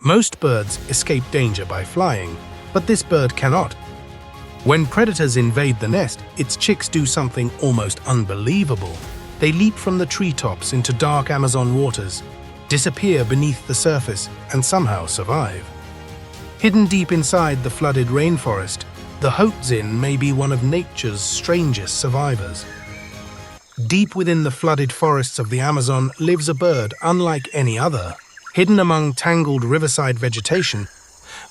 Most birds escape danger by flying, but this bird cannot. When predators invade the nest, its chicks do something almost unbelievable. They leap from the treetops into dark Amazon waters, disappear beneath the surface, and somehow survive. Hidden deep inside the flooded rainforest, the Hoatzin may be one of nature's strangest survivors. Deep within the flooded forests of the Amazon lives a bird unlike any other. Hidden among tangled riverside vegetation,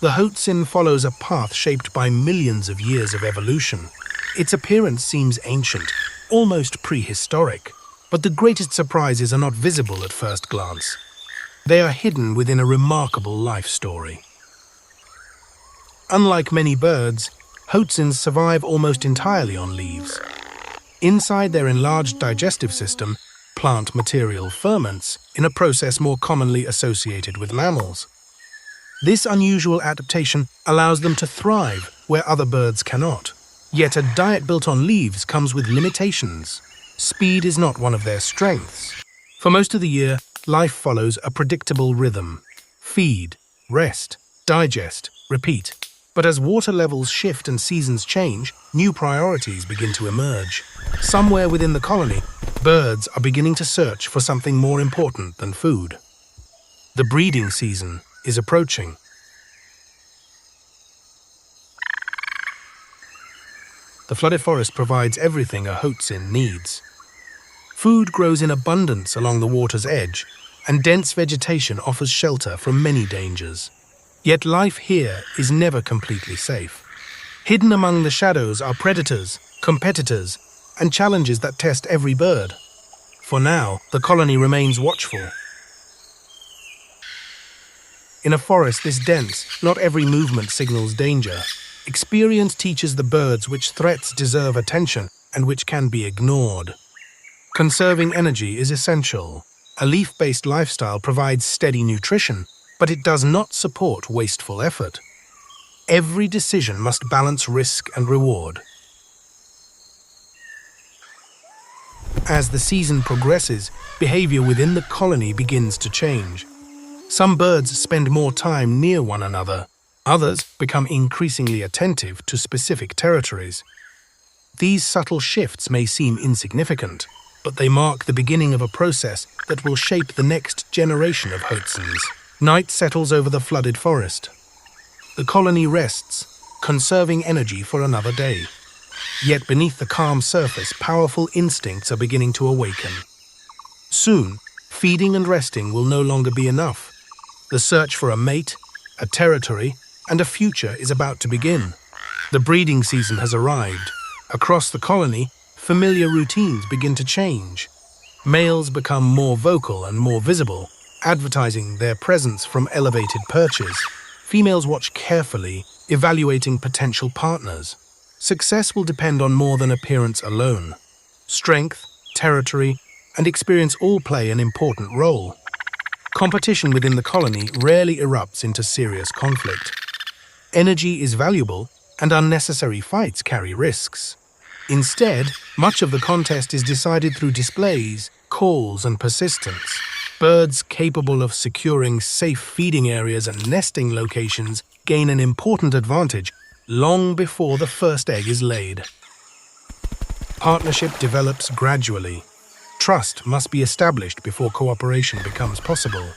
the Hoatzin follows a path shaped by millions of years of evolution. Its appearance seems ancient, almost prehistoric, but the greatest surprises are not visible at first glance. They are hidden within a remarkable life story. Unlike many birds, Hoatzins survive almost entirely on leaves. Inside their enlarged digestive system, plant material ferments in a process more commonly associated with mammals. This unusual adaptation allows them to thrive where other birds cannot. Yet a diet built on leaves comes with limitations. Speed is not one of their strengths. For most of the year, life follows a predictable rhythm. Feed, rest, digest, repeat. But as water levels shift and seasons change, new priorities begin to emerge. Somewhere within the colony, birds are beginning to search for something more important than food. The breeding season is approaching. The flooded forest provides everything a Hoatzin needs. Food grows in abundance along the water's edge, and dense vegetation offers shelter from many dangers. Yet life here is never completely safe. Hidden among the shadows are predators, competitors, and challenges that test every bird. For now, the colony remains watchful. In a forest this dense, not every movement signals danger. Experience teaches the birds which threats deserve attention and which can be ignored. Conserving energy is essential. A leaf-based lifestyle provides steady nutrition, but it does not support wasteful effort. Every decision must balance risk and reward. As the season progresses, behavior within the colony begins to change. Some birds spend more time near one another. Others become increasingly attentive to specific territories. These subtle shifts may seem insignificant, but they mark the beginning of a process that will shape the next generation of Hoatzins. Night settles over the flooded forest. The colony rests, conserving energy for another day. Yet beneath the calm surface, powerful instincts are beginning to awaken. Soon, feeding and resting will no longer be enough. The search for a mate, a territory, and a future is about to begin. The breeding season has arrived. Across the colony, familiar routines begin to change. Males become more vocal and more visible, advertising their presence from elevated perches. Females watch carefully, evaluating potential partners. Success will depend on more than appearance alone. Strength, territory, and experience all play an important role. Competition within the colony rarely erupts into serious conflict. Energy is valuable, and unnecessary fights carry risks. Instead, much of the contest is decided through displays, calls, and persistence. Birds capable of securing safe feeding areas and nesting locations gain an important advantage long before the first egg is laid. Partnership develops gradually. Trust must be established before cooperation becomes possible.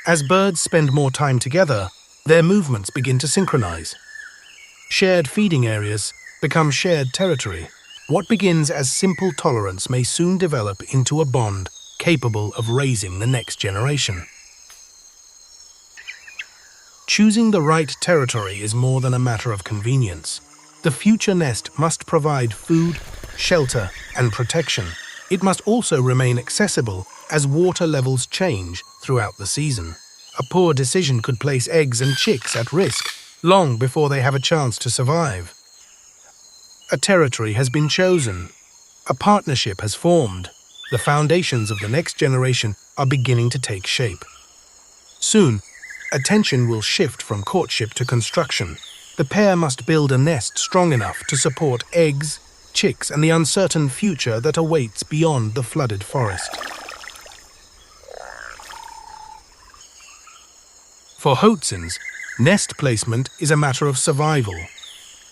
As birds spend more time together, their movements begin to synchronize. Shared feeding areas become shared territory. What begins as simple tolerance may soon develop into a bond capable of raising the next generation. Choosing the right territory is more than a matter of convenience. The future nest must provide food, shelter, and protection. It must also remain accessible as water levels change throughout the season. A poor decision could place eggs and chicks at risk long before they have a chance to survive. A territory has been chosen. A partnership has formed. The foundations of the next generation are beginning to take shape. Soon, attention will shift from courtship to construction. The pair must build a nest strong enough to support eggs, chicks, and the uncertain future that awaits beyond the flooded forest. For Hoatzins, nest placement is a matter of survival.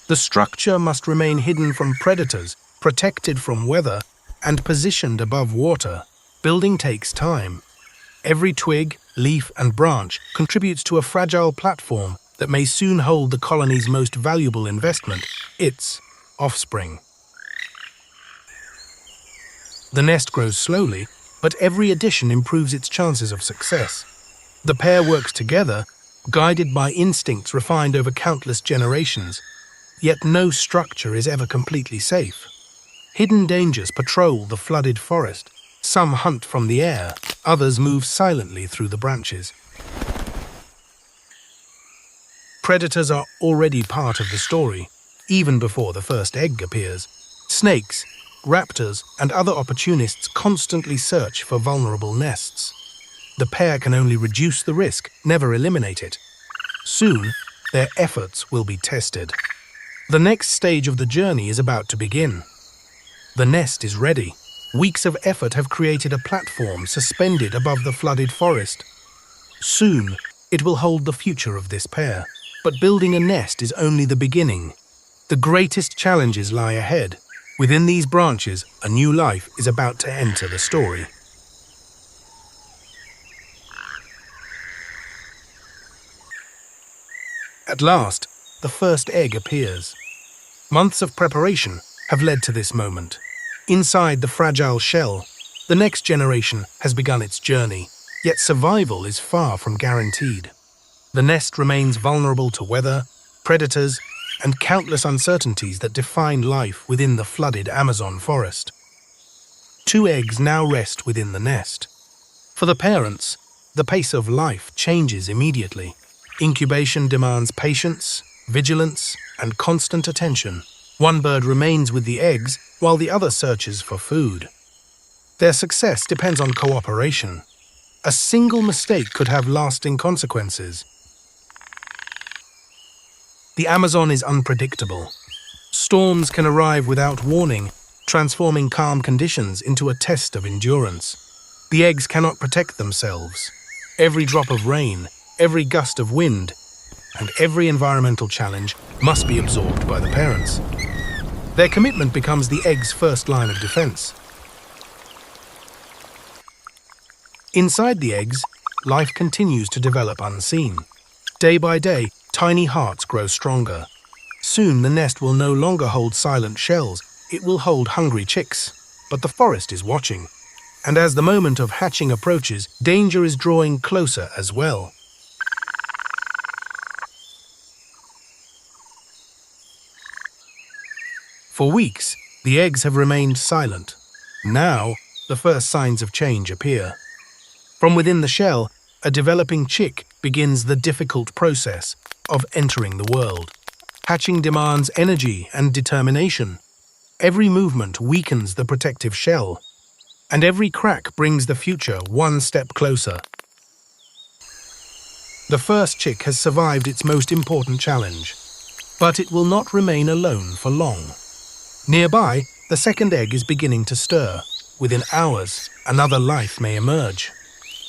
The structure must remain hidden from predators, protected from weather, and positioned above water. Building takes time. Every twig, leaf, and branch contributes to a fragile platform that may soon hold the colony's most valuable investment, its offspring. The nest grows slowly, but every addition improves its chances of success. The pair works together, guided by instincts refined over countless generations, yet no structure is ever completely safe. Hidden dangers patrol the flooded forest. Some hunt from the air, others move silently through the branches. Predators are already part of the story, even before the first egg appears. Snakes, raptors, and other opportunists constantly search for vulnerable nests. The pair can only reduce the risk, never eliminate it. Soon, their efforts will be tested. The next stage of the journey is about to begin. The nest is ready. Weeks of effort have created a platform suspended above the flooded forest. Soon, it will hold the future of this pair. But building a nest is only the beginning. The greatest challenges lie ahead. Within these branches, a new life is about to enter the story. At last, the first egg appears. Months of preparation have led to this moment. Inside the fragile shell, the next generation has begun its journey, yet survival is far from guaranteed. The nest remains vulnerable to weather, predators, and countless uncertainties that define life within the flooded Amazon forest. 2 eggs now rest within the nest. For the parents, the pace of life changes immediately. Incubation demands patience, vigilance, and constant attention. One bird remains with the eggs while the other searches for food. Their success depends on cooperation. A single mistake could have lasting consequences. The Amazon is unpredictable. Storms can arrive without warning, transforming calm conditions into a test of endurance. The eggs cannot protect themselves. Every drop of rain, every gust of wind, and every environmental challenge must be absorbed by the parents. Their commitment becomes the egg's first line of defense. Inside the eggs, life continues to develop unseen. Day by day, tiny hearts grow stronger. Soon the nest will no longer hold silent shells, it will hold hungry chicks. But the forest is watching. And as the moment of hatching approaches, danger is drawing closer as well. For weeks, the eggs have remained silent. Now, the first signs of change appear. From within the shell, a developing chick begins the difficult process of entering the world. Hatching demands energy and determination. Every movement weakens the protective shell, and every crack brings the future one step closer. The first chick has survived its most important challenge, but it will not remain alone for long. Nearby, the second egg is beginning to stir. Within hours, another life may emerge.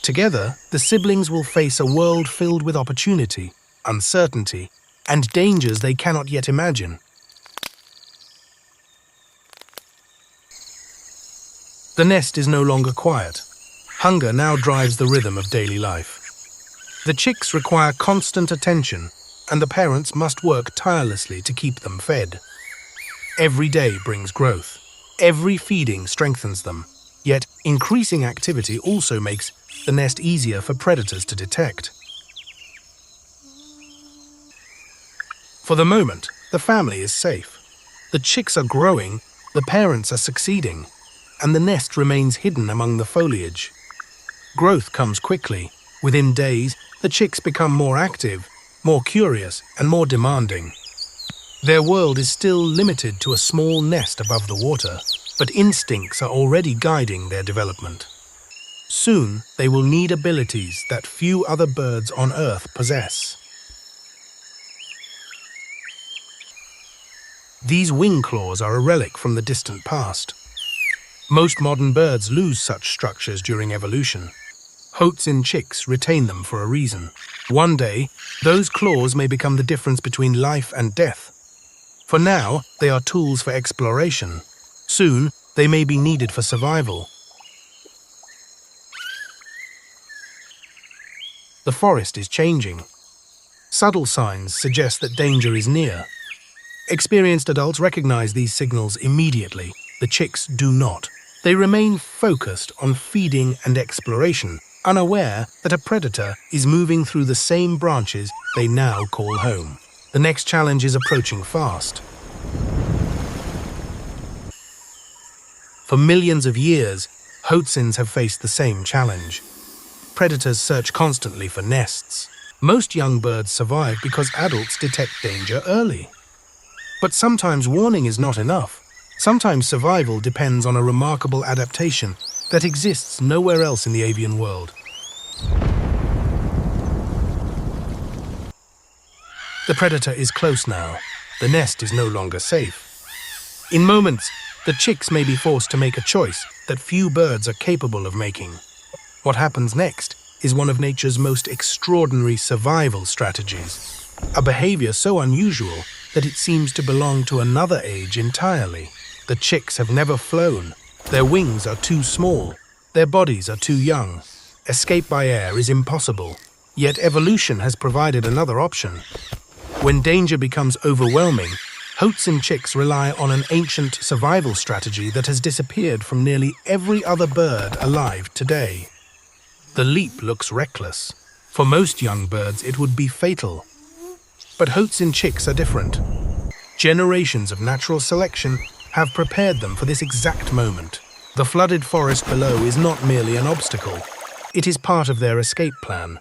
Together, the siblings will face a world filled with opportunity, uncertainty, and dangers they cannot yet imagine. The nest is no longer quiet. Hunger now drives the rhythm of daily life. The chicks require constant attention, and the parents must work tirelessly to keep them fed. Every day brings growth. Every feeding strengthens them. Yet, increasing activity also makes the nest easier for predators to detect. For the moment, the family is safe. The chicks are growing, the parents are succeeding, and the nest remains hidden among the foliage. Growth comes quickly. Within days, the chicks become more active, more curious, and more demanding. Their world is still limited to a small nest above the water, but instincts are already guiding their development. Soon, they will need abilities that few other birds on Earth possess. These wing claws are a relic from the distant past. Most modern birds lose such structures during evolution. Hoatzin chicks retain them for a reason. One day, those claws may become the difference between life and death. For now, they are tools for exploration. Soon, they may be needed for survival. The forest is changing. Subtle signs suggest that danger is near. Experienced adults recognize these signals immediately. The chicks do not. They remain focused on feeding and exploration, unaware that a predator is moving through the same branches they now call home. The next challenge is approaching fast. For millions of years, Hoatzins have faced the same challenge. Predators search constantly for nests. Most young birds survive because adults detect danger early. But sometimes warning is not enough. Sometimes survival depends on a remarkable adaptation that exists nowhere else in the avian world. The predator is close now. The nest is no longer safe. In moments, the chicks may be forced to make a choice that few birds are capable of making. What happens next is one of nature's most extraordinary survival strategies, a behavior so unusual that it seems to belong to another age entirely. The chicks have never flown. Their wings are too small. Their bodies are too young. Escape by air is impossible. Yet evolution has provided another option. When danger becomes overwhelming, Hoatzin chicks rely on an ancient survival strategy that has disappeared from nearly every other bird alive today. The leap looks reckless. For most young birds, it would be fatal. But Hoatzin chicks are different. Generations of natural selection have prepared them for this exact moment. The flooded forest below is not merely an obstacle. It is part of their escape plan.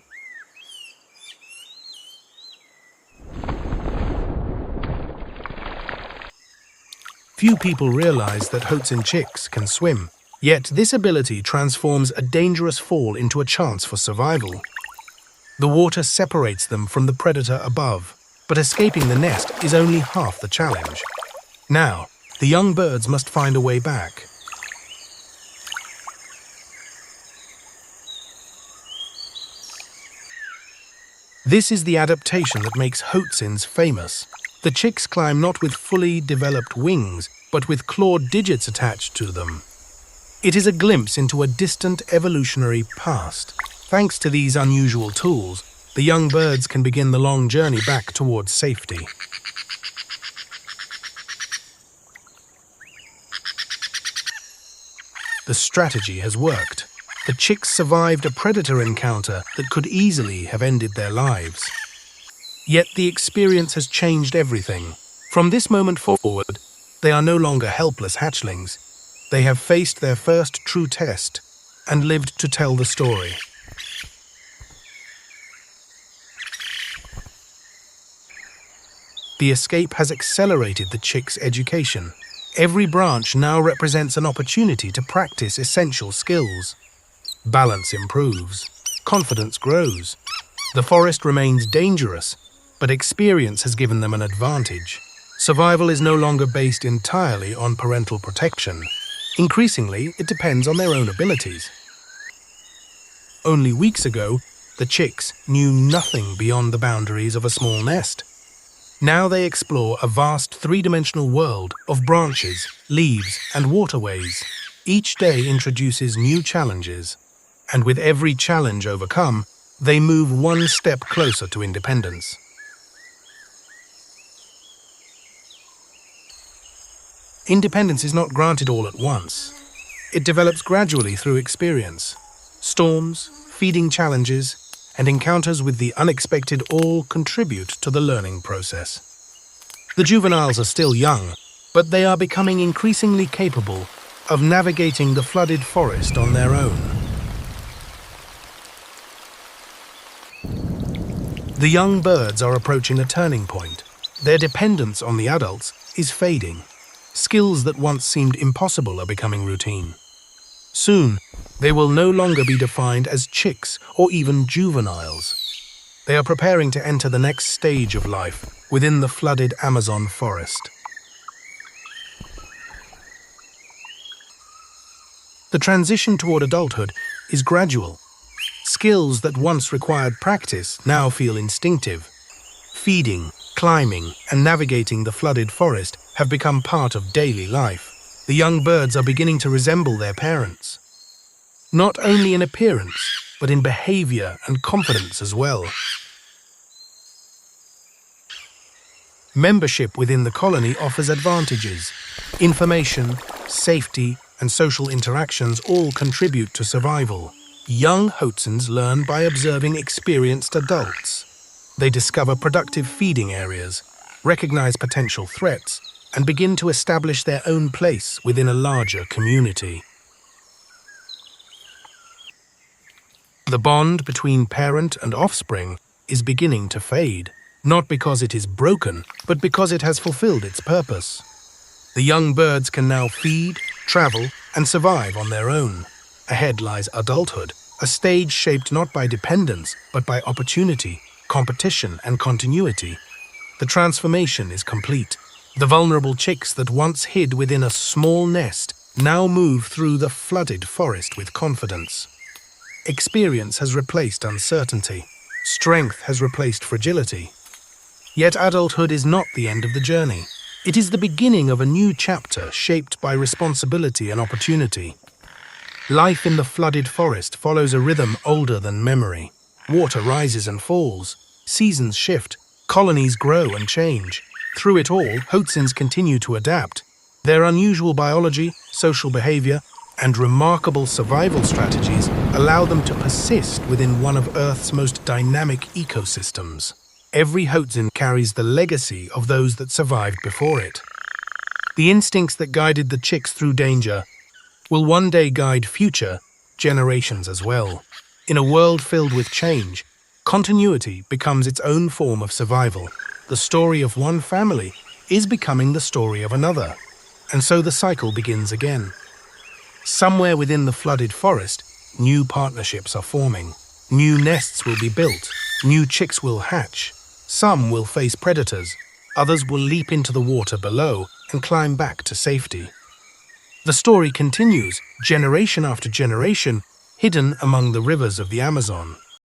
Few people realize that Hoatzin chicks can swim. Yet this ability transforms a dangerous fall into a chance for survival. The water separates them from the predator above, but escaping the nest is only half the challenge. Now, the young birds must find a way back. This is the adaptation that makes Hoatzins famous. The chicks climb not with fully developed wings, but with clawed digits attached to them. It is a glimpse into a distant evolutionary past. Thanks to these unusual tools, the young birds can begin the long journey back towards safety. The strategy has worked. The chicks survived a predator encounter that could easily have ended their lives. Yet the experience has changed everything. From this moment forward, they are no longer helpless hatchlings. They have faced their first true test and lived to tell the story. The escape has accelerated the chicks' education. Every branch now represents an opportunity to practice essential skills. Balance improves. Confidence grows. The forest remains dangerous, but experience has given them an advantage. Survival is no longer based entirely on parental protection. Increasingly, it depends on their own abilities. Only weeks ago, the chicks knew nothing beyond the boundaries of a small nest. Now they explore a vast three-dimensional world of branches, leaves, and waterways. Each day introduces new challenges, and with every challenge overcome, they move one step closer to independence. Independence is not granted all at once. It develops gradually through experience. Storms, feeding challenges, and encounters with the unexpected all contribute to the learning process. The juveniles are still young, but they are becoming increasingly capable of navigating the flooded forest on their own. The young birds are approaching a turning point. Their dependence on the adults is fading. Skills that once seemed impossible are becoming routine. Soon, they will no longer be defined as chicks or even juveniles. They are preparing to enter the next stage of life within the flooded Amazon forest. The transition toward adulthood is gradual. Skills that once required practice now feel instinctive. Feeding, climbing, and navigating the flooded forest have become part of daily life. The young birds are beginning to resemble their parents, not only in appearance, but in behavior and confidence as well. Membership within the colony offers advantages. Information, safety, and social interactions all contribute to survival. Young Hoatzins learn by observing experienced adults. They discover productive feeding areas, recognize potential threats, and begin to establish their own place within a larger community. The bond between parent and offspring is beginning to fade, not because it is broken, but because it has fulfilled its purpose. The young birds can now feed, travel, and survive on their own. Ahead lies adulthood, a stage shaped not by dependence, but by opportunity, competition, and continuity. The transformation is complete. The vulnerable chicks that once hid within a small nest now move through the flooded forest with confidence. Experience has replaced uncertainty. Strength has replaced fragility. Yet adulthood is not the end of the journey. It is the beginning of a new chapter shaped by responsibility and opportunity. Life in the flooded forest follows a rhythm older than memory. Water rises and falls, seasons shift, colonies grow and change. Through it all, Hoatzins continue to adapt. Their unusual biology, social behavior, and remarkable survival strategies allow them to persist within one of Earth's most dynamic ecosystems. Every Hoatzin carries the legacy of those that survived before it. The instincts that guided the chicks through danger will one day guide future generations as well. In a world filled with change, continuity becomes its own form of survival. The story of one family is becoming the story of another, and so the cycle begins again. Somewhere within the flooded forest, new partnerships are forming. New nests will be built, new chicks will hatch. Some will face predators, others will leap into the water below and climb back to safety. The story continues, generation after generation, hidden among the rivers of the Amazon.